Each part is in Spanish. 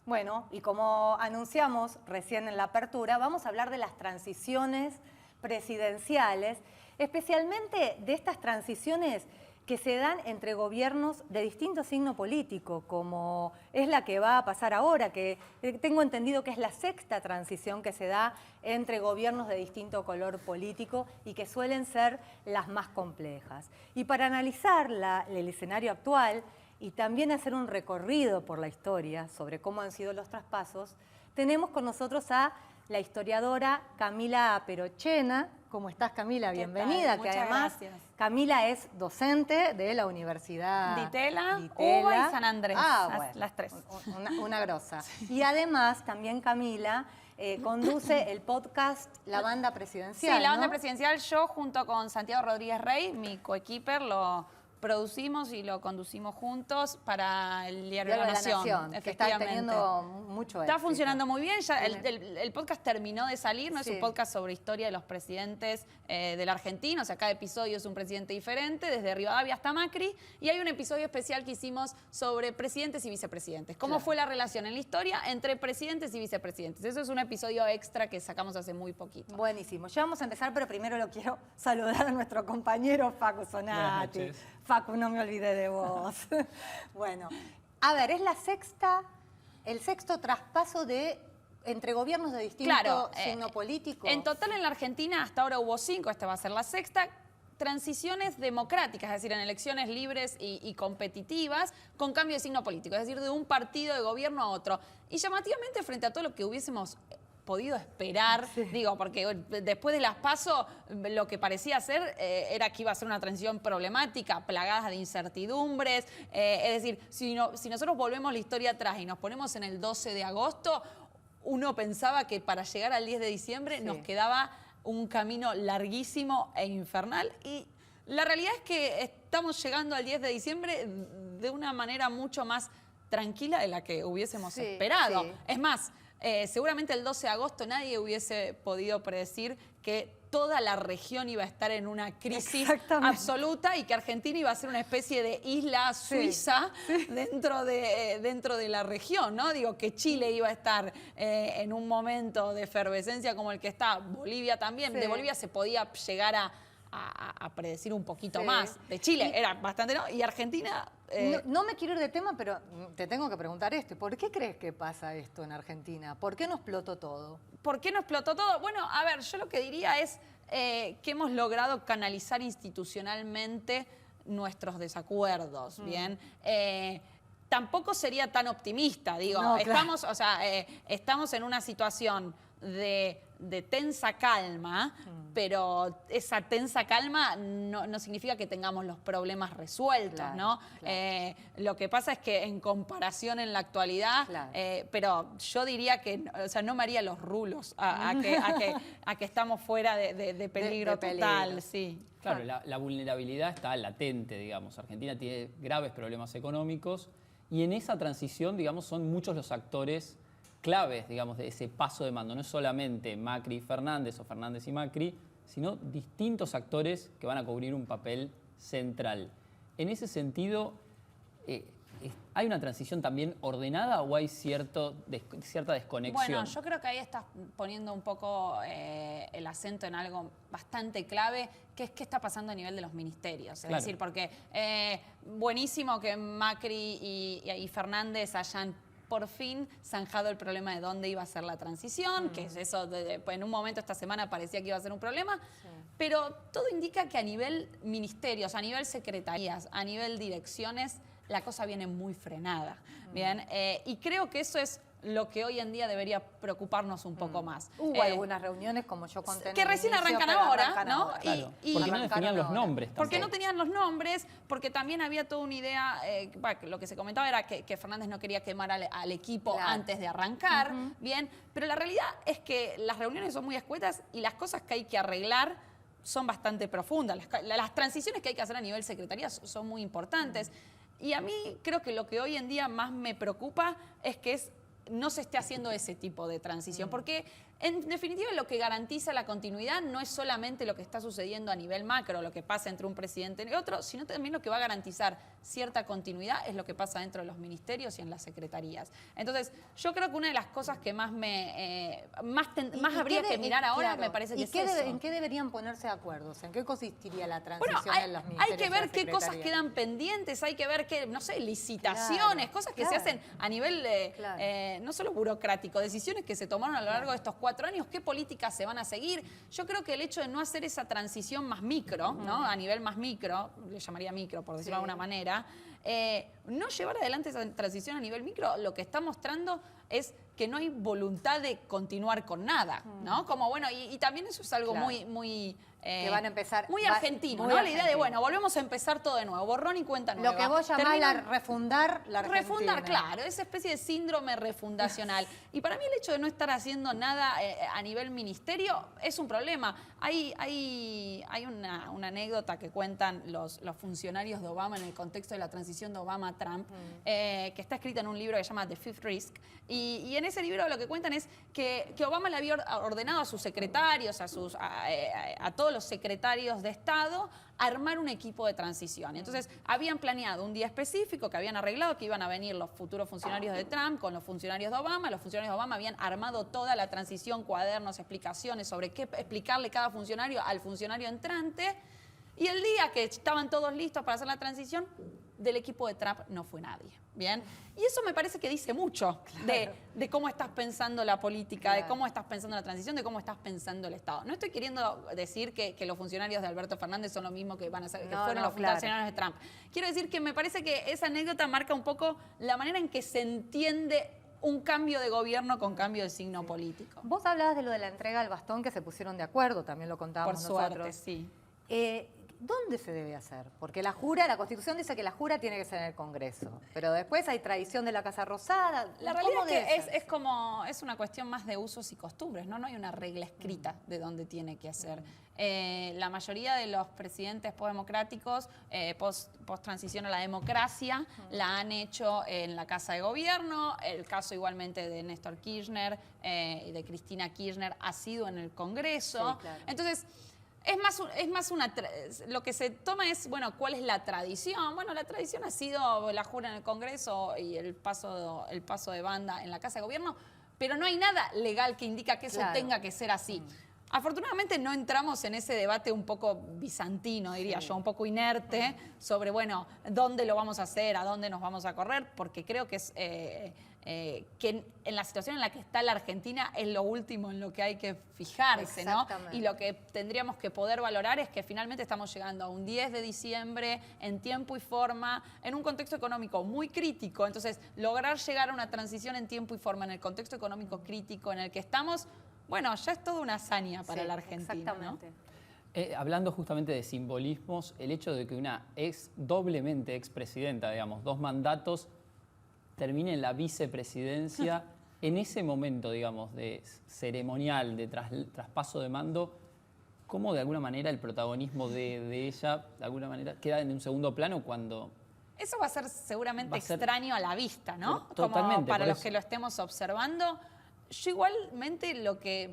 Bueno, y como anunciamos recién en la apertura, vamos a hablar de las transiciones presidenciales, especialmente de estas transiciones que se dan entre gobiernos de distinto signo político, como es la que va a pasar ahora, que tengo entendido que es la sexta transición que se da entre gobiernos de distinto color político y que suelen ser las más complejas. Y para analizar el escenario actual y también hacer un recorrido por la historia sobre cómo han sido los traspasos, tenemos con nosotros a la historiadora Camila Perochena. ¿Cómo estás, Camila? Bienvenida. Muchas gracias. Camila es docente de la Universidad Di Tella, UBA y San Andrés. Bueno, las tres. Una grosa. Sí. Y además, también Camila conduce el podcast La Banda Presidencial. Sí, La Banda Presidencial. Yo, junto con Santiago Rodríguez Rey, mi coequiper, lo producimos y lo conducimos juntos para el Diario de la Nación. Que está teniendo mucho éxito. Está funcionando muy bien. Ya el podcast terminó de salir, no es un podcast sobre historia de los presidentes de la Argentina. O sea, cada episodio es un presidente diferente, desde Rivadavia hasta Macri. Y hay un episodio especial que hicimos sobre presidentes y vicepresidentes. ¿Cómo fue la relación en la historia entre presidentes y vicepresidentes? Eso es un episodio extra que sacamos hace muy poquito. Buenísimo. Ya vamos a empezar, pero primero lo quiero saludar a nuestro compañero Facu Sonati. Buenas noches. Facu, no me olvidé de vos. Bueno, a ver, es el sexto traspaso entre gobiernos de distinto signo político. En total en la Argentina hasta ahora hubo 5, esta va a ser la sexta, transiciones democráticas, es decir, en elecciones libres y competitivas, con cambio de signo político, es decir, de un partido de gobierno a otro. Y llamativamente frente a todo lo que hubiésemos podido esperar, digo, porque después de las PASO lo que parecía ser era que iba a ser una transición problemática, plagada de incertidumbres, es decir, si nosotros volvemos la historia atrás y nos ponemos en el 12 de agosto, uno pensaba que para llegar al 10 de diciembre nos quedaba un camino larguísimo e infernal y la realidad es que estamos llegando al 10 de diciembre de una manera mucho más tranquila de la que hubiésemos esperado. Es más, seguramente el 12 de agosto nadie hubiese podido predecir que toda la región iba a estar en una crisis absoluta y que Argentina iba a ser una especie de isla suiza dentro de la región, ¿no? Digo, que Chile iba a estar en un momento de efervescencia como el que está, Bolivia también. De Bolivia se podía llegar a predecir un poquito más. De Chile era bastante, ¿no? Y Argentina... No me quiero ir de tema, pero te tengo que preguntar esto. ¿Por qué crees que pasa esto en Argentina? ¿Por qué no explotó todo? ¿Por qué no explotó todo? Bueno, a ver, yo lo que diría es que hemos logrado canalizar institucionalmente nuestros desacuerdos, ¿bien? Tampoco sería tan optimista, digo. No, estamos en una situación de tensa calma, pero esa tensa calma no significa que tengamos los problemas resueltos, ¿no? Lo que pasa es que en comparación en la actualidad, pero yo diría que, o sea, no me haría los rulos a que estamos fuera de peligro total, sí. Claro, la vulnerabilidad está latente, digamos. Argentina tiene graves problemas económicos y en esa transición, digamos, son muchos los actores claves, digamos, de ese paso de mando. No es solamente Macri y Fernández o Fernández y Macri, sino distintos actores que van a cubrir un papel central. En ese sentido, ¿hay una transición también ordenada o hay cierta desconexión? Bueno, yo creo que ahí estás poniendo un poco el acento en algo bastante clave, que es qué está pasando a nivel de los ministerios. Es decir, porque buenísimo que Macri y Fernández hayan por fin zanjado el problema de dónde iba a ser la transición, que es eso, en un momento esta semana parecía que iba a ser un problema, pero todo indica que a nivel ministerios, a nivel secretarías, a nivel direcciones, la cosa viene muy frenada, ¿bien? Y creo que eso es lo que hoy en día debería preocuparnos un poco más. Hubo algunas reuniones, como yo conté que recién arrancan ahora, ¿no? Claro, porque no definían los nombres tampoco. Porque no tenían los nombres, porque también había toda una idea, lo que se comentaba era que Fernández no quería quemar al equipo antes de arrancar, bien, pero la realidad es que las reuniones son muy escuetas y las cosas que hay que arreglar son bastante profundas. Las transiciones que hay que hacer a nivel secretaría son muy importantes. Y a mí creo que lo que hoy en día más me preocupa es que no se esté haciendo ese tipo de transición, porque En definitiva, lo que garantiza la continuidad no es solamente lo que está sucediendo a nivel macro, lo que pasa entre un presidente y otro, sino también lo que va a garantizar cierta continuidad es lo que pasa dentro de los ministerios y en las secretarías. Entonces, yo creo que una de las cosas que más habría que mirar ahora, claro, me parece que es eso. eso. ¿En qué deberían ponerse de acuerdo? ¿En qué consistiría la transición Bueno, en los ministerios? hay que ver qué cosas quedan pendientes, hay que ver qué, no sé, licitaciones, cosas que se hacen a nivel no solo burocrático, decisiones que se tomaron a lo largo de estos 4 años, qué políticas se van a seguir. Yo creo que el hecho de no hacer esa transición más micro, ¿no? A nivel más micro, le llamaría micro por decirlo de alguna manera, no llevar adelante esa transición a nivel micro, lo que está mostrando es que no hay voluntad de continuar con nada, ¿no? Como bueno, y también eso es algo muy que van a empezar muy argentino, muy ¿no? argentino. La idea de, bueno, volvemos a empezar todo de nuevo, borrón y cuenta nueva. Lo que vos llamás refundar la Argentina. Refundar, claro, esa especie de síndrome refundacional. Y para mí el hecho de no estar haciendo nada a nivel ministerio es un problema. Hay una anécdota que cuentan los funcionarios de Obama en el contexto de la transición de Obama a Trump, que está escrita en un libro que se llama The Fifth Risk. Y en ese libro lo que cuentan es que Obama le había ordenado a sus secretarios, a todos los secretarios de Estado, armar un equipo de transición. Entonces, habían planeado un día específico que habían arreglado, que iban a venir los futuros funcionarios de Trump con los funcionarios de Obama. Los funcionarios de Obama habían armado toda la transición, cuadernos, explicaciones sobre qué explicarle cada funcionario al funcionario entrante. Y el día que estaban todos listos para hacer la transición, del equipo de Trump no fue nadie. ¿Bien? Y eso me parece que dice mucho de cómo estás pensando la política, de cómo estás pensando la transición, de cómo estás pensando el Estado. No estoy queriendo decir que los funcionarios de Alberto Fernández son lo mismo que van a ser, que fueron los funcionarios de Trump. Quiero decir que me parece que esa anécdota marca un poco la manera en que se entiende un cambio de gobierno con cambio de signo político. Vos hablabas de lo de la entrega del bastón, que se pusieron de acuerdo, también lo contábamos nosotros. Por suerte, sí. ¿Dónde se debe hacer? Porque la Constitución dice que la jura tiene que ser en el Congreso, pero después hay tradición de la Casa Rosada. La realidad es que es una cuestión más de usos y costumbres, ¿no? No hay una regla escrita de dónde tiene que ser. La mayoría de los presidentes postdemocráticos, post-transición a la democracia, la han hecho en la Casa de Gobierno. El caso igualmente de Néstor Kirchner y de Cristina Kirchner ha sido en el Congreso. Sí, claro. Entonces, lo que se toma es, bueno, ¿cuál es la tradición? Bueno, la tradición ha sido la jura en el Congreso y el paso de banda en la Casa de Gobierno, pero no hay nada legal que indica que eso tenga que ser así. Afortunadamente no entramos en ese debate un poco bizantino, diría yo, un poco inerte, sobre, bueno, dónde lo vamos a hacer, a dónde nos vamos a correr, porque creo que es que en la situación en la que está la Argentina es lo último en lo que hay que fijarse, ¿no? Y lo que tendríamos que poder valorar es que finalmente estamos llegando a un 10 de diciembre en tiempo y forma, en un contexto económico muy crítico. Entonces, lograr llegar a una transición en tiempo y forma en el contexto económico crítico en el que estamos, bueno, ya es toda una hazaña para la Argentina, exactamente. ¿no? Hablando justamente de simbolismos, el hecho de que una doblemente expresidenta, digamos, 2 mandatos, termine en la vicepresidencia, en ese momento, digamos, de ceremonial, de traspaso de mando, ¿cómo de alguna manera el protagonismo de ella, de alguna manera, queda en un segundo plano cuando... Eso va a ser seguramente extraño a la vista, ¿no? Totalmente. Como para los que lo estemos observando. Yo igualmente lo que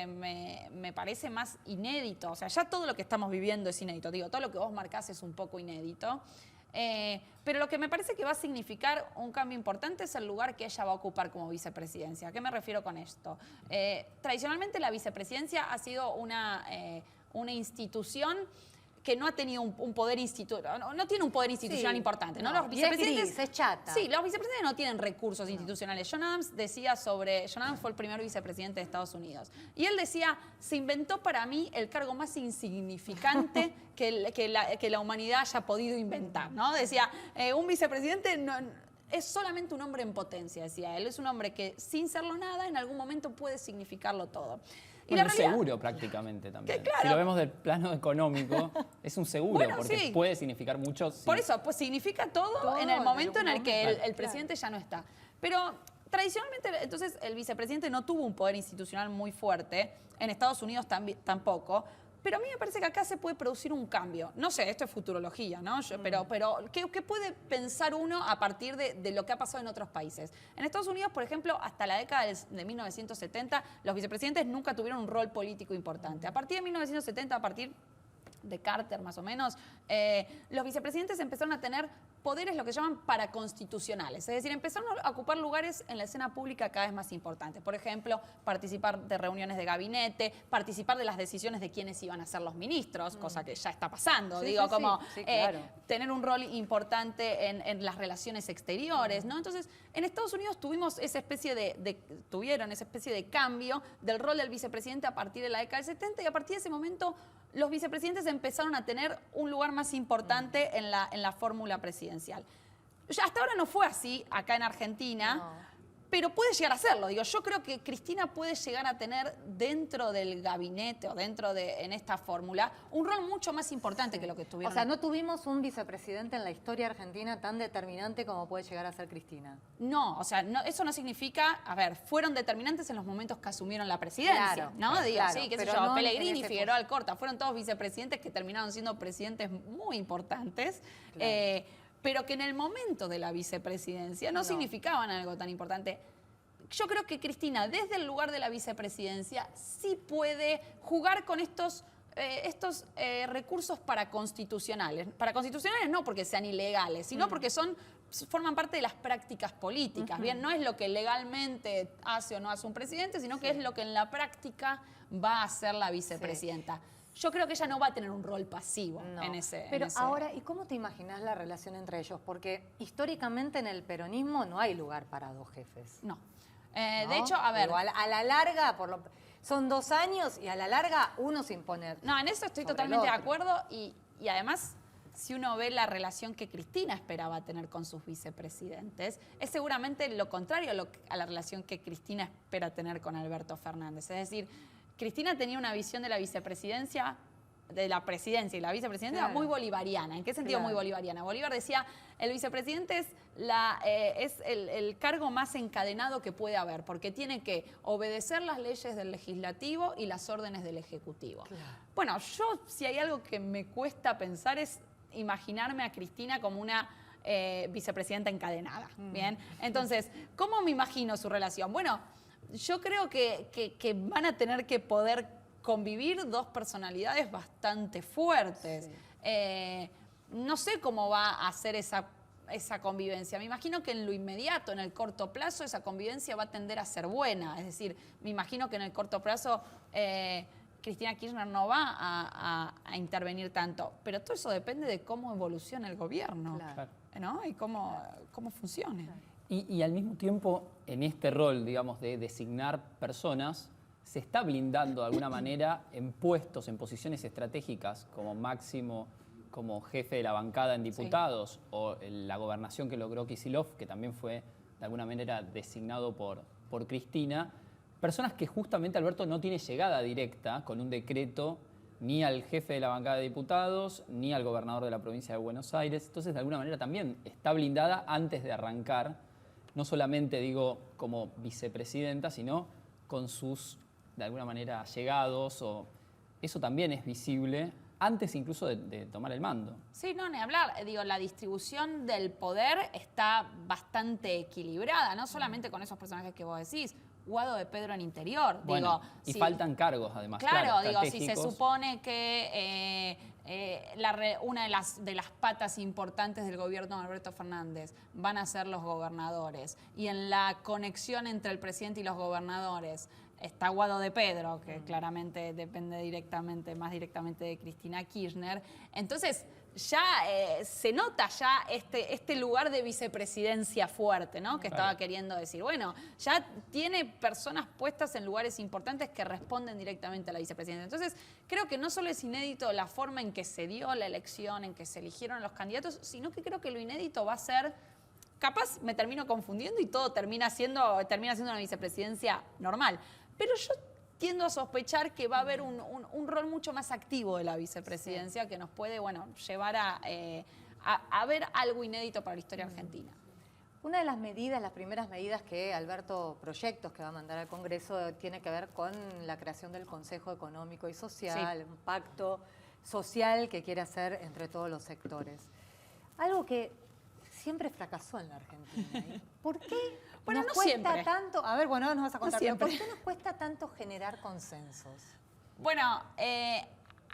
me parece más inédito, o sea, ya todo lo que estamos viviendo es inédito, digo, todo lo que vos marcás es un poco inédito, pero lo que me parece que va a significar un cambio importante es el lugar que ella va a ocupar como vicepresidencia. ¿A qué me refiero con esto? Tradicionalmente la vicepresidencia ha sido una institución que no ha tenido un poder no tiene un poder institucional importante, ¿no? Los vicepresidentes es chata. Sí, los vicepresidentes no tienen recursos institucionales. John Adams fue el primer vicepresidente de Estados Unidos. Y él decía, se inventó para mí el cargo más insignificante que la humanidad haya podido inventar, ¿no? Decía, un vicepresidente es solamente un hombre en potencia, decía él. Es un hombre que, sin serlo nada, en algún momento puede significarlo todo. Bueno, es seguro prácticamente también. Claro, si lo vemos del plano económico, es un seguro, porque puede significar mucho. Sí. Por eso, pues significa todo en el momento en el que el presidente ya no está. Pero tradicionalmente, entonces, el vicepresidente no tuvo un poder institucional muy fuerte, en Estados Unidos tampoco, Pero a mí me parece que acá se puede producir un cambio. No sé, esto es futurología, ¿no? Pero ¿qué puede pensar uno a partir de lo que ha pasado en otros países? En Estados Unidos, por ejemplo, hasta la década de 1970, los vicepresidentes nunca tuvieron un rol político importante. A partir de 1970, a partir de Carter más o menos, los vicepresidentes empezaron a tener poderes lo que llaman paraconstitucionales, es decir, empezaron a ocupar lugares en la escena pública cada vez más importantes. Por ejemplo, participar de reuniones de gabinete, participar de las decisiones de quiénes iban a ser los ministros, cosa que ya está pasando, Sí, digo, sí, como sí, claro. tener un rol importante en las relaciones exteriores, ¿no? Entonces, en Estados Unidos tuvieron esa especie de cambio del rol del vicepresidente a partir de la década del 70 y a partir de ese momento los vicepresidentes empezaron a tener un lugar más importante en la fórmula presidencial. Ya hasta ahora no fue así acá en Argentina, pero puede llegar a serlo. Digo, yo creo que Cristina puede llegar a tener dentro del gabinete o en esta fórmula un rol mucho más importante que lo que tuvieron. O sea, no tuvimos un vicepresidente en la historia argentina tan determinante como puede llegar a ser Cristina. No, o sea, eso no significa, a ver, fueron determinantes en los momentos que asumieron la presidencia, Claro, ¿no? claro, Digo, claro, sí, qué sé pero yo, no en Pellegrini, ese Figueroa Alcorta, fueron todos vicepresidentes que terminaron siendo presidentes muy importantes, Claro. pero que en el momento de la vicepresidencia no significaban algo tan importante. Yo creo que Cristina, desde el lugar de la vicepresidencia, sí puede jugar con estos recursos paraconstitucionales. Paraconstitucionales no porque sean ilegales, sino porque forman parte de las prácticas políticas. Bien, no es lo que legalmente hace o no hace un presidente, sino que es lo que en la práctica va a hacer la vicepresidenta. Yo creo que ella no va a tener un rol pasivo en ese... Pero ahora, ¿y cómo te imaginas la relación entre ellos? Porque históricamente en el peronismo no hay lugar para dos jefes. No. ¿No? De hecho, a ver... Digo, a la larga, son 2 años y a la larga uno se impone. No, en eso estoy totalmente de acuerdo y además, si uno ve la relación que Cristina esperaba tener con sus vicepresidentes, es seguramente lo contrario a la relación que Cristina espera tener con Alberto Fernández. Es decir, Cristina tenía una visión de la vicepresidencia, de la presidencia y la vicepresidencia muy bolivariana. ¿En qué sentido muy bolivariana? Bolívar decía, el vicepresidente es el cargo más encadenado que puede haber, porque tiene que obedecer las leyes del legislativo y las órdenes del ejecutivo. Claro. Bueno, yo si hay algo que me cuesta pensar es imaginarme a Cristina como una vicepresidenta encadenada. ¿Bien? Entonces, ¿cómo me imagino su relación? Bueno, yo creo que van a tener que poder convivir dos personalidades bastante fuertes. Sí. No sé cómo va a ser esa convivencia. Me imagino que en lo inmediato, en el corto plazo, esa convivencia va a tender a ser buena. Es decir, me imagino que en el corto plazo Cristina Kirchner no va a intervenir tanto. Pero todo eso depende de cómo evolucione el gobierno, ¿no? Y cómo funcione. Y al mismo tiempo, en este rol, digamos, de designar personas, se está blindando de alguna manera en puestos, en posiciones estratégicas, como Máximo, como jefe de la bancada en diputados, o la gobernación que logró Kicillof, que también fue de alguna manera designado por Cristina, personas que justamente Alberto no tiene llegada directa con un decreto ni al jefe de la bancada de diputados, ni al gobernador de la provincia de Buenos Aires. Entonces, de alguna manera también está blindada antes de arrancar, no solamente, digo, como vicepresidenta, sino con sus, de alguna manera, allegados, o eso también es visible antes incluso de tomar el mando. Sí, no, ni hablar. Digo, la distribución del poder está bastante equilibrada, no solamente con esos personajes que vos decís. Guado de Pedro en Interior. Bueno, digo, y faltan cargos, además. Claro, digo, si se supone que una de las patas importantes del gobierno de Alberto Fernández van a ser los gobernadores, y en la conexión entre el presidente y los gobernadores está Guado de Pedro, que claramente depende más directamente de Cristina Kirchner, entonces ya se nota ya este lugar de vicepresidencia fuerte, ¿no? Que estaba queriendo decir. Bueno, ya tiene personas puestas en lugares importantes que responden directamente a la vicepresidenta. Entonces, creo que no solo es inédito la forma en que se dio la elección, en que se eligieron los candidatos, sino que creo que lo inédito va a ser, capaz me termino confundiendo y todo termina siendo una vicepresidencia normal. Pero yo tiendo a sospechar que va a haber un rol mucho más activo de la vicepresidencia que nos puede, bueno, llevar a ver algo inédito para la historia argentina. Una de las medidas, las primeras medidas que Alberto, proyectos que va a mandar al Congreso, tiene que ver con la creación del Consejo Económico y Social, un pacto social que quiere hacer entre todos los sectores. Algo que siempre fracasó en la Argentina. ¿Por qué nos cuesta tanto? A ver, bueno, ahora nos vas a contar, pero ¿por qué nos cuesta tanto generar consensos? Bueno,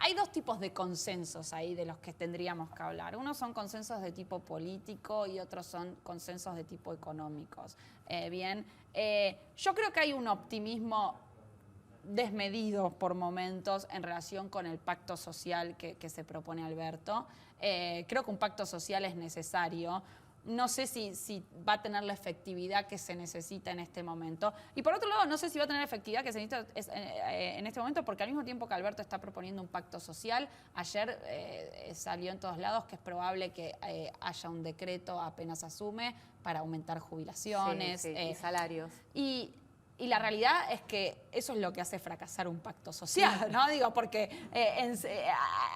hay dos tipos de consensos ahí de los que tendríamos que hablar. Unos son consensos de tipo político y otros son consensos de tipo económicos. Yo creo que hay un optimismo desmedido por momentos en relación con el pacto social que se propone Alberto. Creo que un pacto social es necesario. No sé si va a tener la efectividad que se necesita en este momento. Y por otro lado, no sé si va a tener la efectividad que se necesita en este momento, porque al mismo tiempo que Alberto está proponiendo un pacto social, ayer salió en todos lados que es probable que haya un decreto apenas asume para aumentar jubilaciones. Y salarios. Y la realidad es que eso es lo que hace fracasar un pacto social, ¿no? Digo, porque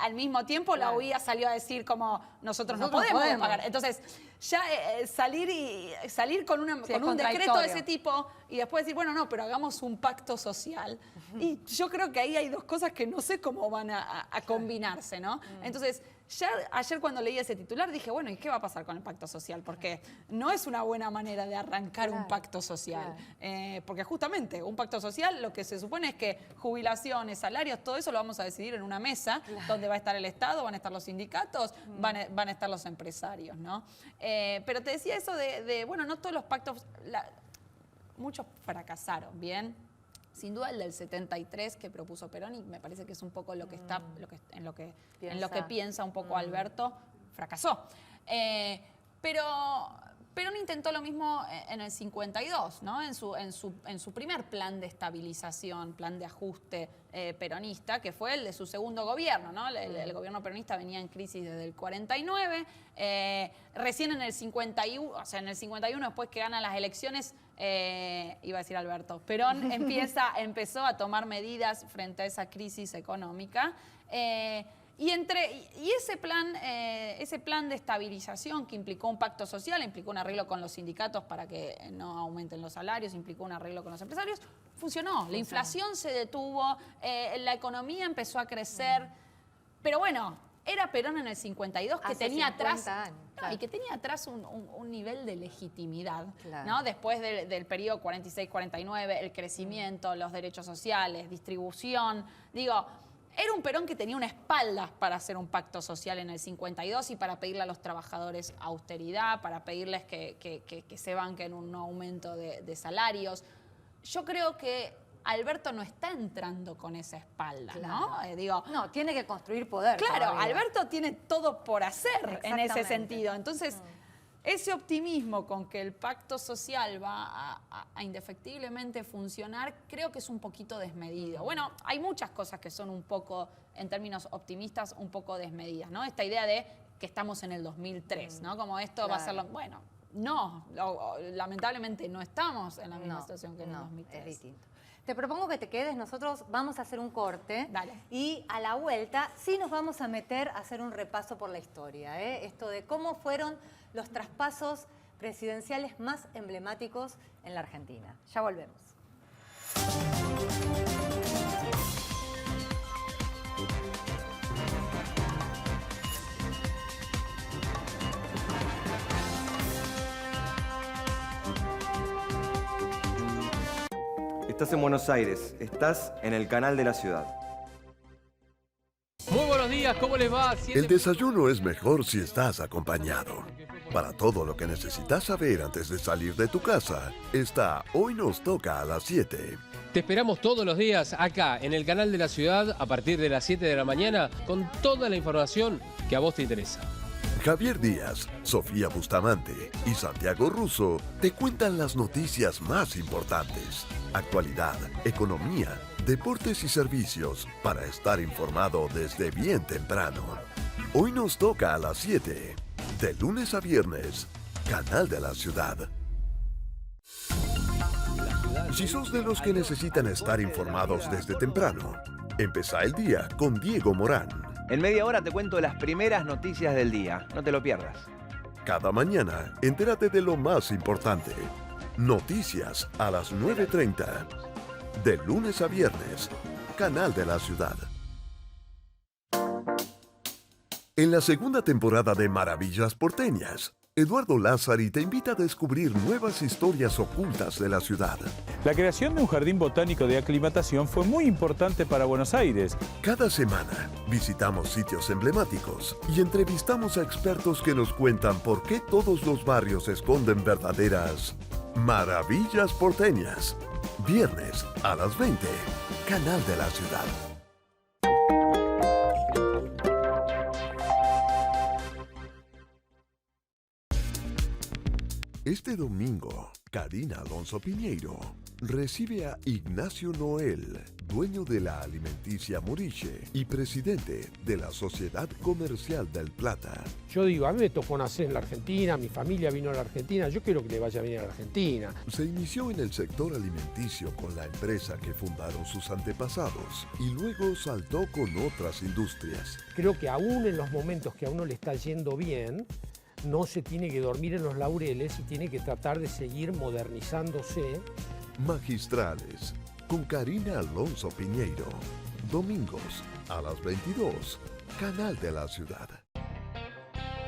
al mismo tiempo la UIA salió a decir como nosotros no podemos pagar. Entonces, ya salir con un decreto de ese tipo y después decir, bueno, no, pero hagamos un pacto social. Y yo creo que ahí hay dos cosas que no sé cómo van a combinarse, ¿no? Entonces, ya ayer cuando leí ese titular dije, bueno, ¿y qué va a pasar con el pacto social? Porque no es una buena manera de arrancar un pacto social. Porque justamente un pacto social lo que se supone es que jubilaciones, salarios, todo eso lo vamos a decidir en una mesa donde va a estar el Estado, van a estar los sindicatos, van a estar los empresarios, ¿no? Pero te decía eso bueno, no todos los pactos, muchos fracasaron, ¿bien? Sin duda el del 73 que propuso Perón, y me parece que es un poco lo que está, en lo que piensa un poco Alberto, fracasó. Pero Perón intentó lo mismo en el 52, ¿no? En su primer plan de estabilización, plan de ajuste peronista, que fue el de su segundo gobierno, ¿no? El gobierno peronista venía en crisis desde el 49. Recién en el 51, o sea, en el 51, después que gana las elecciones, iba a decir Alberto, Perón empezó a tomar medidas frente a esa crisis económica. Y ese plan de estabilización que implicó un pacto social, implicó un arreglo con los sindicatos para que no aumenten los salarios, implicó un arreglo con los empresarios, funcionó. La inflación se detuvo, la economía empezó a crecer, pero bueno, era Perón en el 52 que tenía atrás, y que tenía atrás un nivel de legitimidad, ¿no? Después del periodo 46-49, el crecimiento, los derechos sociales, distribución, digo, era un Perón que tenía una espalda para hacer un pacto social en el 52 y para pedirle a los trabajadores austeridad, para pedirles que se banquen un aumento de salarios. Yo creo que Alberto no está entrando con esa espalda, ¿no? No, tiene que construir poder. Claro, todavía. Alberto tiene todo por hacer en ese sentido. Entonces, ese optimismo con que el pacto social va a indefectiblemente funcionar, creo que es un poquito desmedido. Bueno, hay muchas cosas que son un poco, en términos optimistas, un poco desmedidas, ¿no? Esta idea de que estamos en el 2003, ¿no? Como esto va a ser lo... Bueno, no, lamentablemente no estamos en la misma situación que en el 2003. Es distinto. Te propongo que te quedes, nosotros vamos a hacer un corte. Dale. Y a la vuelta sí nos vamos a meter a hacer un repaso por la historia, esto de cómo fueron los traspasos presidenciales más emblemáticos en la Argentina. Ya volvemos. Estás en Buenos Aires, estás en el canal de la ciudad. Muy buenos días, ¿cómo les va? El desayuno es mejor si estás acompañado. Para todo lo que necesitas saber antes de salir de tu casa, está Hoy Nos Toca a las 7. Te esperamos todos los días acá en el canal de la ciudad a partir de las 7 de la mañana con toda la información que a vos te interesa. Javier Díaz, Sofía Bustamante y Santiago Russo te cuentan las noticias más importantes. Actualidad, economía, deportes y servicios para estar informado desde bien temprano. Hoy Nos Toca a las 7. De lunes a viernes, Canal de la Ciudad. Si sos de los que necesitan estar informados desde temprano, empezá el día con Diego Morán. En media hora te cuento las primeras noticias del día. No te lo pierdas. Cada mañana, entérate de lo más importante. Noticias a las 9:30. De lunes a viernes, Canal de la Ciudad. En la segunda temporada de Maravillas Porteñas, Eduardo Lázari te invita a descubrir nuevas historias ocultas de la ciudad. La creación de un jardín botánico de aclimatación fue muy importante para Buenos Aires. Cada semana visitamos sitios emblemáticos y entrevistamos a expertos que nos cuentan por qué todos los barrios esconden verdaderas Maravillas Porteñas. Viernes a las 20, Canal de la Ciudad. Este domingo, Karina Alonso Piñeiro recibe a Ignacio Noel, dueño de la alimenticia Moriche y presidente de la Sociedad Comercial del Plata. Yo digo, a mí me tocó nacer en la Argentina, mi familia vino a la Argentina, yo quiero que le vaya bien a la Argentina. Se inició en el sector alimenticio con la empresa que fundaron sus antepasados y luego saltó con otras industrias. Creo que aún en los momentos que a uno le está yendo bien, no se tiene que dormir en los laureles y tiene que tratar de seguir modernizándose. Magistrales, con Karina Alonso Piñeiro. Domingos a las 22, Canal de la Ciudad.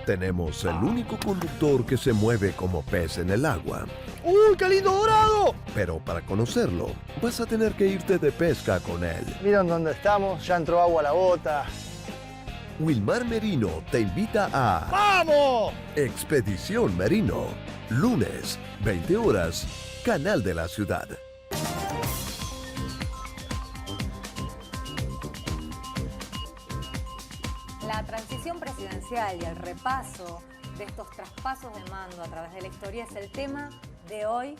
Tenemos el único conductor que se mueve como pez en el agua. ¡Uy, qué lindo dorado! Pero para conocerlo, vas a tener que irte de pesca con él. Miren dónde estamos, ya entró agua a la bota. Wilmar Merino te invita a ¡Vamos! Expedición Merino. Lunes, 20 horas, Canal de la Ciudad. La transición presidencial y el repaso de estos traspasos de mando a través de la historia es el tema de hoy.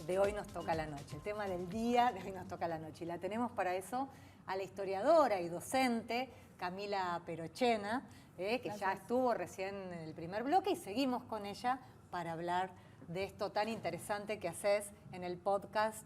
De hoy nos toca la noche. El tema del día de hoy nos toca la noche. Y la tenemos para eso a la historiadora y docente Camila Perochena, que ya estuvo recién en el primer bloque, y seguimos con ella para hablar de esto tan interesante que haces en el podcast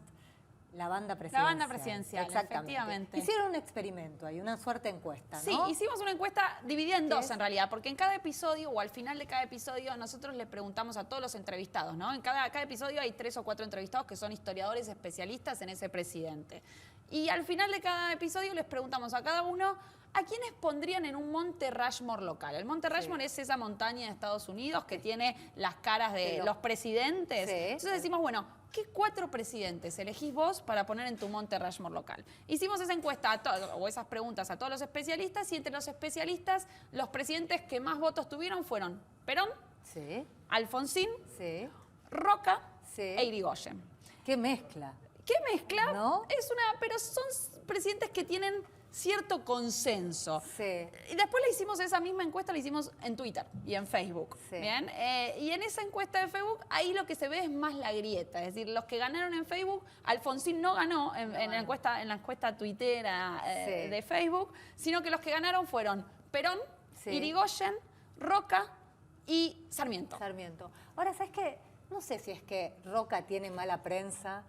La Banda Presidencial. La Banda Presidencial, efectivamente. Hicieron un experimento ahí, una suerte encuesta, ¿no? Sí, hicimos una encuesta dividida en dos es? en realidad, porque en cada episodio o al final de cada episodio nosotros le preguntamos a todos los entrevistados, ¿no? En cada episodio hay 3 o 4 entrevistados que son historiadores especialistas en ese presidente. Y al final de cada episodio les preguntamos a cada uno a quiénes pondrían en un Monte Rushmore local. El Monte Rushmore es esa montaña de Estados Unidos que tiene las caras de los presidentes. Sí. Entonces decimos, bueno, ¿qué 4 presidentes elegís vos para poner en tu Monte Rushmore local? Hicimos esa encuesta o esas preguntas a todos los especialistas y entre los especialistas los presidentes que más votos tuvieron fueron Perón, Sí, Alfonsín, sí, Roca sí. e Irigoyen. Qué mezcla. ¿Qué mezcla? ¿No? Pero son presidentes que tienen cierto consenso. Sí. Y después le hicimos esa misma encuesta, la hicimos en Twitter y en Facebook. Sí. ¿Bien? Y en esa encuesta de Facebook, ahí lo que se ve es más la grieta. Es decir, los que ganaron en Facebook, Alfonsín no ganó en la encuesta tuitera Sí. de Facebook, sino que los que ganaron fueron Perón, Sí. Irigoyen, Roca y Sarmiento. Sarmiento. Ahora, ¿sabes qué? No sé si es que Roca tiene mala prensa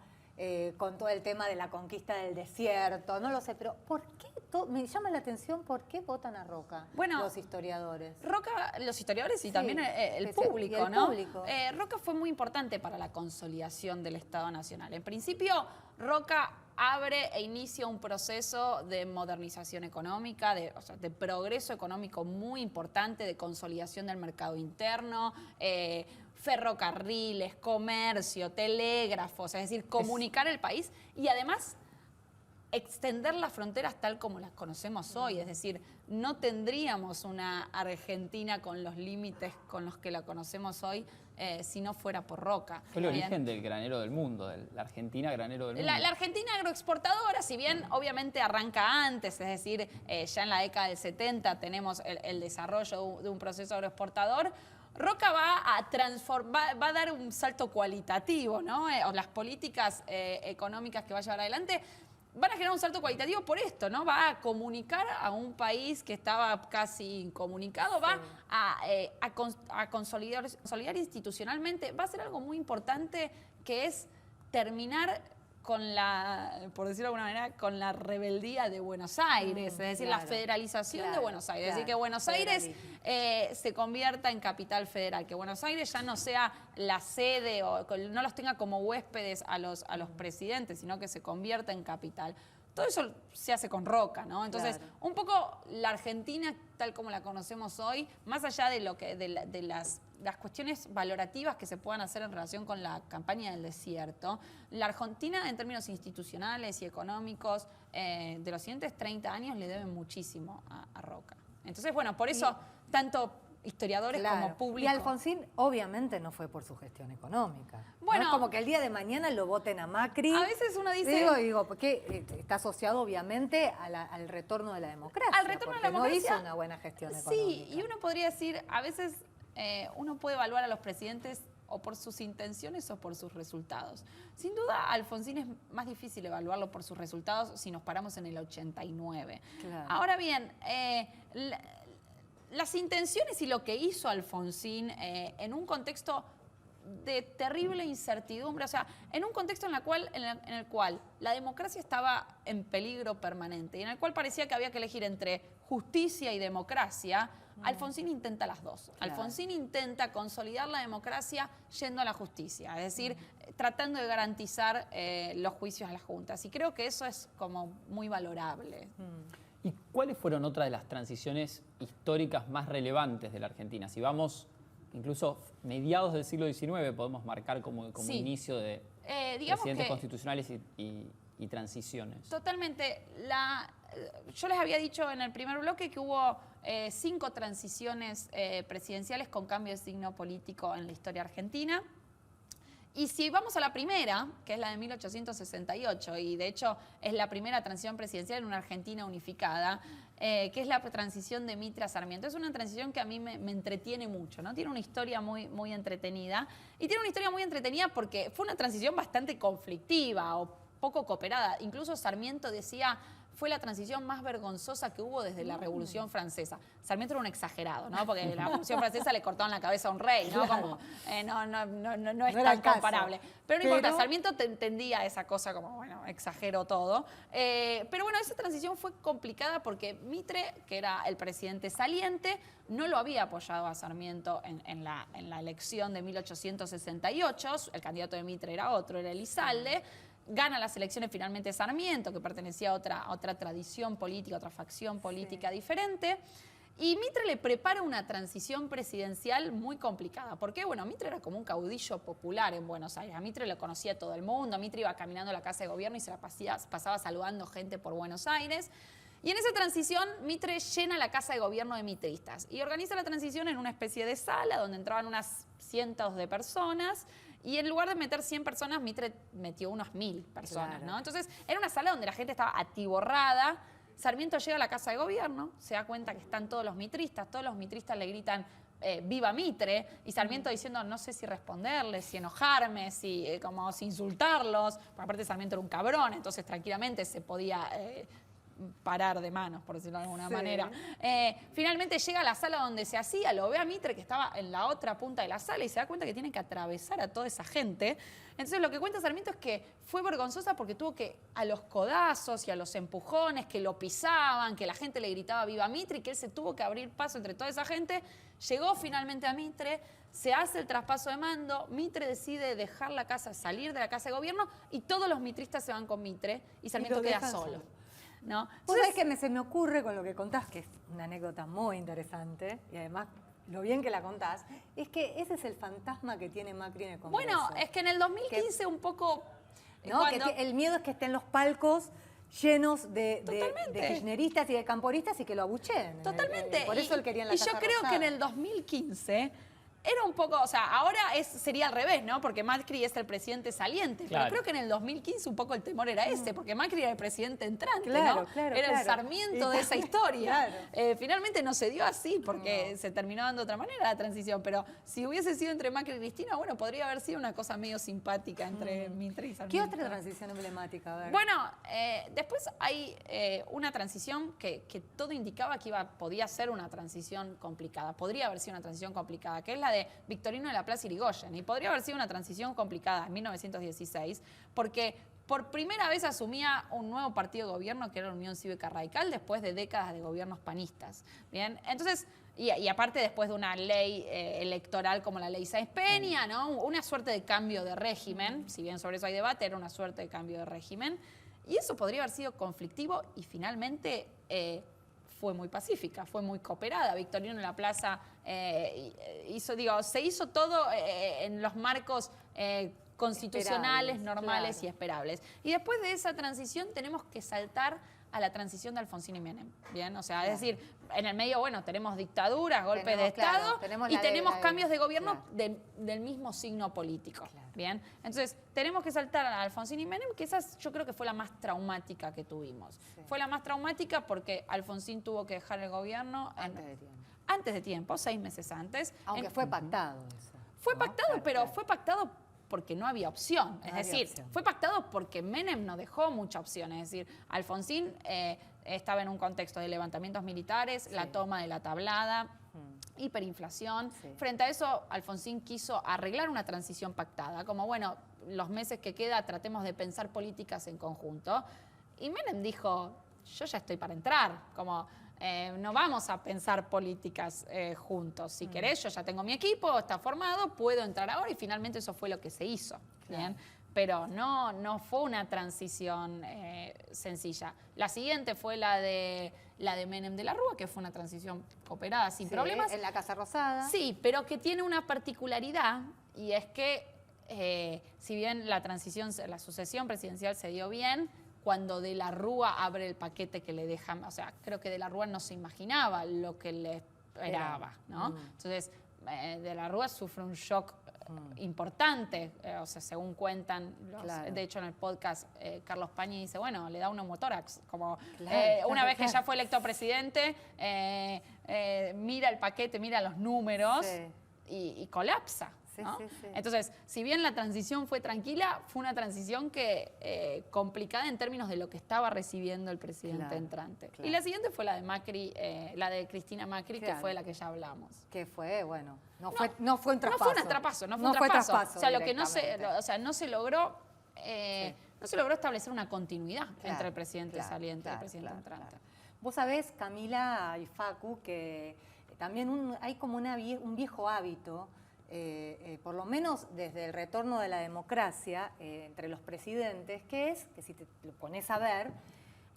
con todo el tema de la conquista del desierto, no lo sé, pero ¿por qué? Me llama la atención por qué votan a Roca los historiadores. Roca, los historiadores y Sí, también el sí, público, y el ¿no? público. Roca fue muy importante para la consolidación del Estado Nacional. En principio, Roca abre e inicia un proceso de modernización económica, de progreso económico muy importante, de consolidación del mercado interno, ferrocarriles, comercio, telégrafos, es decir, comunicar el país y además extender las fronteras tal como las conocemos hoy, es decir, no tendríamos una Argentina con los límites con los que la conocemos hoy si no fuera por Roca. Fue el origen del granero del mundo, de la Argentina granero del mundo. La Argentina agroexportadora, si bien obviamente arranca antes, es decir, ya en la década del 70 tenemos el desarrollo de un proceso agroexportador, Roca va a transformar, va a dar un salto cualitativo, ¿no? O las políticas económicas que va a llevar adelante van a generar un salto cualitativo por esto, ¿no? Va a comunicar a un país que estaba casi incomunicado, va a consolidar institucionalmente, va a ser algo muy importante que es terminar por decirlo de alguna manera, con la rebeldía de Buenos Aires, es decir, la federalización de Buenos Aires. Es decir, que Buenos Aires se convierta en capital federal, que Buenos Aires ya no sea la sede o no los tenga como huéspedes a los presidentes, sino que se convierta en capital. Todo eso se hace con Roca, ¿no? Entonces, un poco la Argentina, tal como la conocemos hoy, más allá de las cuestiones valorativas que se puedan hacer en relación con la campaña del desierto, la Argentina en términos institucionales y económicos de los siguientes 30 años le deben muchísimo a Roca. Entonces, bueno, por eso tanto historiadores como público. Y Alfonsín obviamente no fue por su gestión económica. Bueno, no es como que el día de mañana lo voten a Macri. A veces uno dice... Digo, porque está asociado obviamente al retorno de la democracia. Al retorno de la democracia. No hizo una buena gestión económica. Sí, y uno podría decir, a veces uno puede evaluar a los presidentes o por sus intenciones o por sus resultados. Sin duda, Alfonsín es más difícil evaluarlo por sus resultados si nos paramos en el 89. Claro. Ahora bien, las intenciones y lo que hizo Alfonsín en un contexto de terrible incertidumbre, o sea, en un contexto en el cual la democracia estaba en peligro permanente y en el cual parecía que había que elegir entre justicia y democracia, Alfonsín intenta las dos. Claro. Alfonsín intenta consolidar la democracia yendo a la justicia, es decir, tratando de garantizar los juicios a las juntas. Y creo que eso es como muy valorable. ¿Y cuáles fueron otras de las transiciones históricas más relevantes de la Argentina? Si vamos incluso mediados del siglo XIX, podemos marcar como inicio de presidentes constitucionales y transiciones. Totalmente. Yo les había dicho en el primer bloque que hubo 5 transiciones presidenciales con cambio de signo político en la historia argentina. Y si vamos a la primera, que es la de 1868, y de hecho es la primera transición presidencial en una Argentina unificada, que es la transición de Mitre a Sarmiento. Es una transición que a mí me entretiene mucho, ¿no? Tiene una historia muy, muy entretenida. Y tiene una historia muy entretenida porque fue una transición bastante conflictiva o poco cooperada. Incluso Sarmiento decía... Fue la transición más vergonzosa que hubo desde la Revolución Francesa. Sarmiento era un exagerado, ¿no? Porque en la Revolución Francesa le cortaban la cabeza a un rey, ¿no? Como, no es tan comparable. Pero no importa, Sarmiento entendía esa cosa como, bueno, exagero todo. Pero bueno, esa transición fue complicada porque Mitre, que era el presidente saliente, no lo había apoyado a Sarmiento en la elección de 1868. El candidato de Mitre era otro, era Elizalde. Gana las elecciones finalmente Sarmiento, que pertenecía a otra tradición política, otra facción política diferente. Y Mitre le prepara una transición presidencial muy complicada. ¿Por qué? Bueno, Mitre era como un caudillo popular en Buenos Aires. A Mitre lo conocía todo el mundo. Mitre iba caminando a la Casa de Gobierno y se la pasaba saludando gente por Buenos Aires. Y en esa transición, Mitre llena la Casa de Gobierno de mitristas y organiza la transición en una especie de sala donde entraban unas cientos de personas. Y en lugar de meter 100 personas, Mitre metió unas 1000 personas, ¿no? Entonces, era una sala donde la gente estaba atiborrada. Sarmiento llega a la Casa de Gobierno, se da cuenta que están todos los mitristas le gritan ¡Viva Mitre! Y Sarmiento diciendo, no sé si responderles, si enojarme, si insultarlos. Porque aparte Sarmiento era un cabrón, entonces tranquilamente se podía... parar de manos, por decirlo de alguna manera. Finalmente llega a la sala donde se hacía, lo ve a Mitre que estaba en la otra punta de la sala y se da cuenta que tiene que atravesar a toda esa gente. Entonces lo que cuenta Sarmiento es que fue vergonzosa porque tuvo que a los codazos y a los empujones, que lo pisaban, que la gente le gritaba viva Mitre y que él se tuvo que abrir paso entre toda esa gente. Llegó finalmente a Mitre, se hace el traspaso de mando, Mitre decide dejar la casa, salir de la Casa de Gobierno y todos los mitristas se van con Mitre y Sarmiento queda solo. ¿No? Vos sabés que se me ocurre con lo que contás, que es una anécdota muy interesante, y además lo bien que la contás, es que ese es el fantasma que tiene Macri en el Congreso. Bueno, es que en el 2015 un poco... ¿no? Cuando... el miedo es que estén los palcos llenos de kirchneristas y de camporistas y que lo abucheen. Totalmente. Por eso él quería en la Casa Rosada. Y yo creo que en el 2015... Era un poco, o sea, ahora sería al revés, ¿no? Porque Macri es el presidente saliente. Claro. Pero creo que en el 2015 un poco el temor era ese, porque Macri era el presidente entrante, ¿no? Era el Sarmiento de esa historia. Finalmente no se dio así, porque se terminó dando de otra manera la transición. Pero si hubiese sido entre Macri y Cristina, bueno, podría haber sido una cosa medio simpática entre Mitre y Sarmiento. ¿Qué otra transición emblemática? A ver. Bueno, después hay una transición que todo indicaba que podía ser una transición complicada. Podría haber sido una transición complicada, que es la de Victorino de la Plaza Irigoyen. Y podría haber sido una transición complicada en 1916, porque por primera vez asumía un nuevo partido de gobierno que era la Unión Cívica Radical después de décadas de gobiernos panistas. Bien, entonces, y aparte después de una ley electoral como la ley Sáenz Peña, ¿no? Una suerte de cambio de régimen, si bien sobre eso hay debate, era una suerte de cambio de régimen. Y eso podría haber sido conflictivo y finalmente fue muy pacífica, fue muy cooperada. Victorino en la Plaza se hizo todo en los marcos constitucionales, normales y esperables. Y después de esa transición tenemos que saltar a la transición de Alfonsín y Menem, ¿bien? O sea, es decir, en el medio, bueno, tenemos dictaduras, golpes de Estado y tenemos cambios de gobierno del mismo signo político, ¿bien? Entonces, tenemos que saltar a Alfonsín y Menem, que esa yo creo que fue la más traumática que tuvimos. Sí. Fue la más traumática porque Alfonsín tuvo que dejar el gobierno antes de tiempo, 6 meses antes. Aunque fue pactado eso. Fue pactado, pero fue pactado porque no había opción. Es decir, fue pactado porque Menem no dejó mucha opción. Es decir, Alfonsín estaba en un contexto de levantamientos militares, la toma de la Tablada, hiperinflación. Frente a eso, Alfonsín quiso arreglar una transición pactada. Como, bueno, los meses que queda tratemos de pensar políticas en conjunto. Y Menem dijo, yo ya estoy para entrar. Como... no vamos a pensar políticas juntos. Si querés, yo ya tengo mi equipo, está formado, puedo entrar ahora y finalmente eso fue lo que se hizo. ¿Bien? Pero no fue una transición sencilla. La siguiente fue la de Menem de la Rúa, que fue una transición cooperada sin problemas. En la Casa Rosada. Sí, pero que tiene una particularidad y es que si bien la sucesión presidencial se dio bien, cuando De la Rúa abre el paquete que le dejan, o sea, creo que De la Rúa no se imaginaba lo que le esperaba, ¿no? Entonces, De la Rúa sufre un shock importante, o sea, según cuentan, de hecho en el podcast Carlos Pañi dice, bueno, le da un neumotórax, como una vez que ya fue electo presidente, mira el paquete, mira los números y colapsa. ¿No? Entonces, si bien la transición fue tranquila, fue una transición complicada en términos de lo que estaba recibiendo el presidente entrante. Y la siguiente fue la de Macri, la de Cristina Macri, que fue la que ya hablamos. Que fue, bueno, no fue un traspaso. No fue un traspaso, no fue un traspaso. O sea, lo que no se logró establecer una continuidad entre el presidente saliente y el presidente entrante. Vos sabés, Camila y Facu, que también hay como un viejo hábito, por lo menos desde el retorno de la democracia entre los presidentes, que si te lo pones a ver,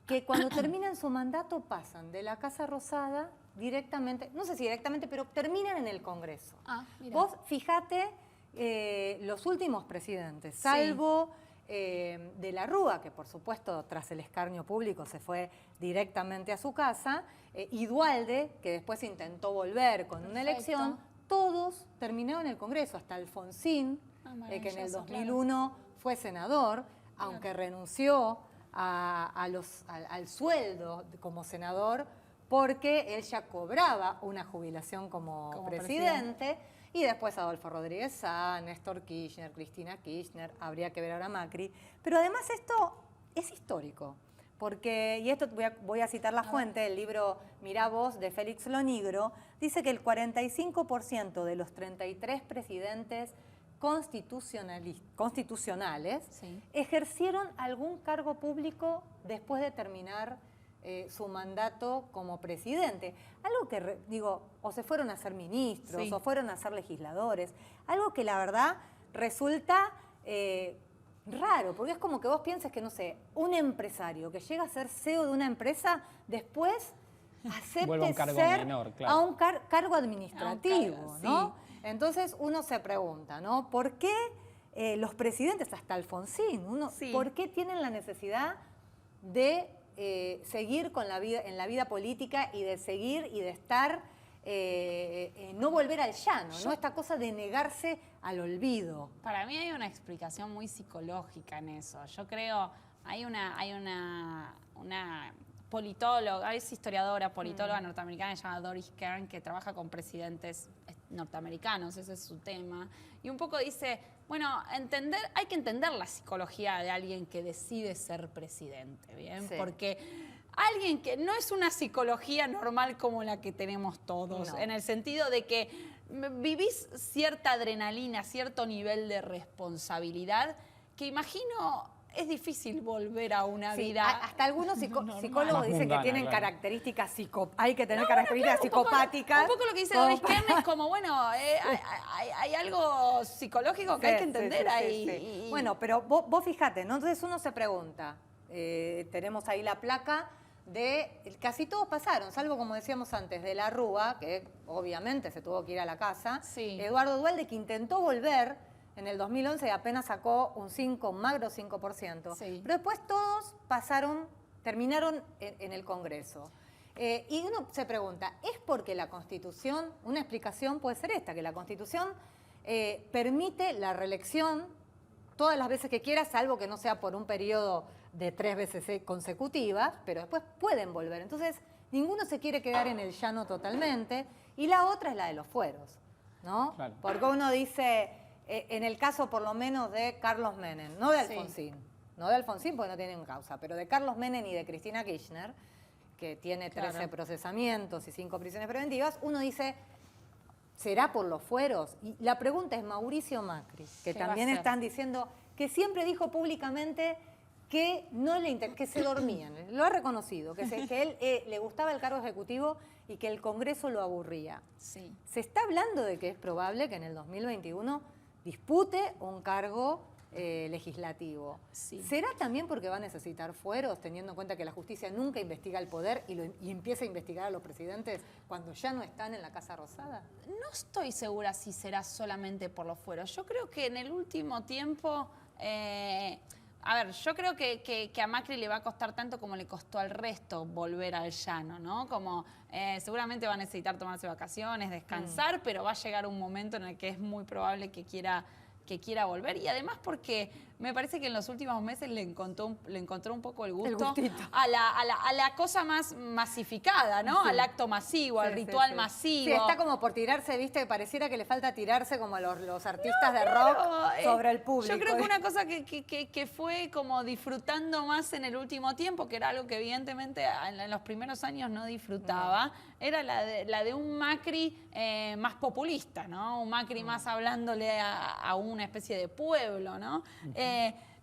que cuando terminan su mandato pasan de la Casa Rosada directamente, no sé si directamente, pero terminan en el Congreso. Vos fijate los últimos presidentes, salvo De la Rúa, que por supuesto tras el escarnio público se fue directamente a su casa, y Duhalde, que después intentó volver con una elección. Todos terminaron en el Congreso, hasta Alfonsín, que en el 2001 fue senador, aunque renunció al sueldo como senador, porque él ya cobraba una jubilación como presidente. Y después Adolfo Rodríguez Sá, Néstor Kirchner, Cristina Kirchner, habría que ver ahora Macri. Pero además esto es histórico. Porque, y esto voy a citar la fuente, el libro Mirá vos, de Félix Lonigro, dice que el 45% de los 33 presidentes constitucionales ejercieron algún cargo público después de terminar su mandato como presidente. Algo que, o se fueron a ser ministros, o fueron a ser legisladores. Algo que la verdad resulta... raro, porque es como que vos pienses que, no sé, un empresario que llega a ser CEO de una empresa, después acepte ser a un cargo administrativo, ¿no? Entonces uno se pregunta, ¿no? ¿Por qué los presidentes, hasta Alfonsín, por qué tienen la necesidad de seguir en la vida política y de seguir y de estar, no volver al llano, ¿no? Esta cosa de negarse al olvido. Para mí hay una explicación muy psicológica en eso. Yo creo, hay una politóloga, es historiadora, politóloga norteamericana, se llama Doris Kearns, que trabaja con presidentes norteamericanos, ese es su tema. Y un poco dice, bueno, hay que entender la psicología de alguien que decide ser presidente, ¿bien? Porque alguien que no es una psicología normal como la que tenemos todos, en el sentido de que vivís cierta adrenalina, cierto nivel de responsabilidad, que imagino es difícil volver a una Sí, vida. hasta algunos psicólogos Más dicen mundana, que tienen claro. características hay que tener características psicopáticas. Un poco lo que dice como Doris para- Kemp es como, bueno, hay algo psicológico que hay que entender sí, sí, ahí. sí. Y- Bueno, pero vos fíjate, ¿no? Entonces uno se pregunta, tenemos ahí la placa de, casi todos pasaron, salvo como decíamos antes, de la Rúa, que obviamente se tuvo que ir a la casa, Sí. Eduardo Duhalde, que intentó volver en el 2011 y apenas sacó un magro 5%. Sí. Pero después todos terminaron en el Congreso. Y uno se pregunta, ¿es porque la Constitución, una explicación puede ser esta, que la Constitución permite la reelección todas las veces que quiera, salvo que no sea por un periodo de 3 veces consecutivas, pero después pueden volver. Entonces, ninguno se quiere quedar en el llano totalmente. Y la otra es la de los fueros, ¿no? Claro. Porque uno dice, en el caso por lo menos de Carlos Menem, no de Sí. Alfonsín, no de Alfonsín porque no tienen causa, pero de Carlos Menem y de Cristina Kirchner, que tiene 13 Claro. procesamientos y 5 prisiones preventivas, uno dice, ¿será por los fueros? Y la pregunta es Mauricio Macri, que ¿Qué va a también hacer? están diciendo que siempre dijo públicamente que que se dormían, lo ha reconocido, que él le gustaba el cargo ejecutivo y que el Congreso lo aburría. Sí. Se está hablando de que es probable que en el 2021 dispute un cargo legislativo. Sí. ¿Será también porque va a necesitar fueros, teniendo en cuenta que la justicia nunca investiga el poder y empieza a investigar a los presidentes cuando ya no están en la Casa Rosada? No estoy segura si será solamente por los fueros. Yo creo que en el último tiempo, a ver, yo creo que a Macri le va a costar tanto como le costó al resto volver al llano, ¿no? Como seguramente va a necesitar tomarse vacaciones, descansar, pero va a llegar un momento en el que es muy probable que quiera volver. Y además porque me parece que en los últimos meses le encontró un poco el gusto gustito. a la cosa más masificada, ¿no? Sí. Al acto masivo, al Sí, sí, ritual sí. masivo. Sí, está como por tirarse, viste, pareciera que le falta tirarse como a los artistas de rock Claro, sobre el público. Yo creo que una cosa que fue como disfrutando más en el último tiempo, que era algo que evidentemente en los primeros años no disfrutaba, era la de un Macri más populista, ¿no? Un Macri más hablándole a una especie de pueblo, ¿no?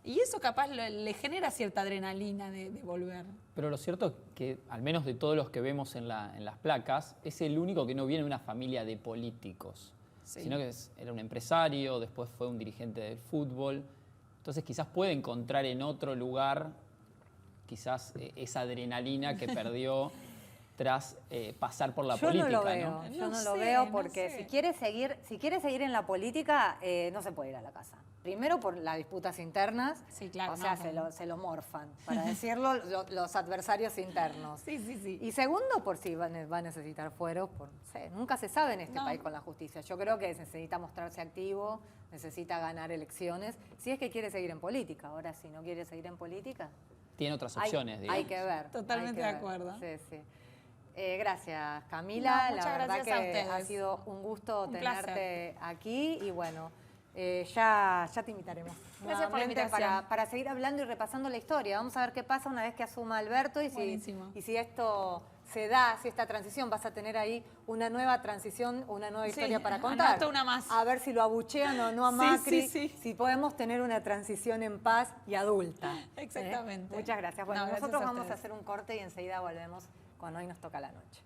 Y eso capaz le genera cierta adrenalina de volver. Pero lo cierto es que, al menos de todos los que vemos en las placas, es el único que no viene de una familia de políticos, Sí. sino que era un empresario, después fue un dirigente del fútbol. Entonces quizás puede encontrar en otro lugar quizás esa adrenalina que perdió tras pasar por la Yo política, no lo veo, ¿no? yo no No lo sé, veo no porque sé. si quiere seguir en la política, no se puede ir a la casa. Primero por las disputas internas, Sí, claro, o sea, no, se lo morfan, para decirlo, los adversarios internos. Sí, sí, sí. Y segundo, por si va a necesitar fueros, nunca se sabe en este No. país con la justicia. Yo creo que necesita mostrarse activo, necesita ganar elecciones, si es que quiere seguir en política. Ahora, si no quiere seguir en política, Tiene otras opciones, digamos. hay que ver. Totalmente hay que de acuerdo. ver. Sí, sí. Gracias, Camila. No, muchas la verdad gracias a que ustedes. ha sido un gusto Un tenerte aquí y bueno, ya te invitaremos. Gracias por la nuevamente invitación. para seguir hablando y repasando la historia. Vamos a ver qué pasa una vez que asuma Alberto y Buenísimo. si esto se da, si esta transición, vas a tener ahí una nueva transición, una nueva Sí, historia para contar. anoto una más. A ver si lo abuchean o no a Sí, Macri, sí, sí. si podemos tener una transición en paz y adulta. Exactamente. Muchas gracias. Bueno, No, gracias nosotros a vamos a ustedes. hacer un corte y enseguida volvemos cuando Hoy Nos Toca la Noche.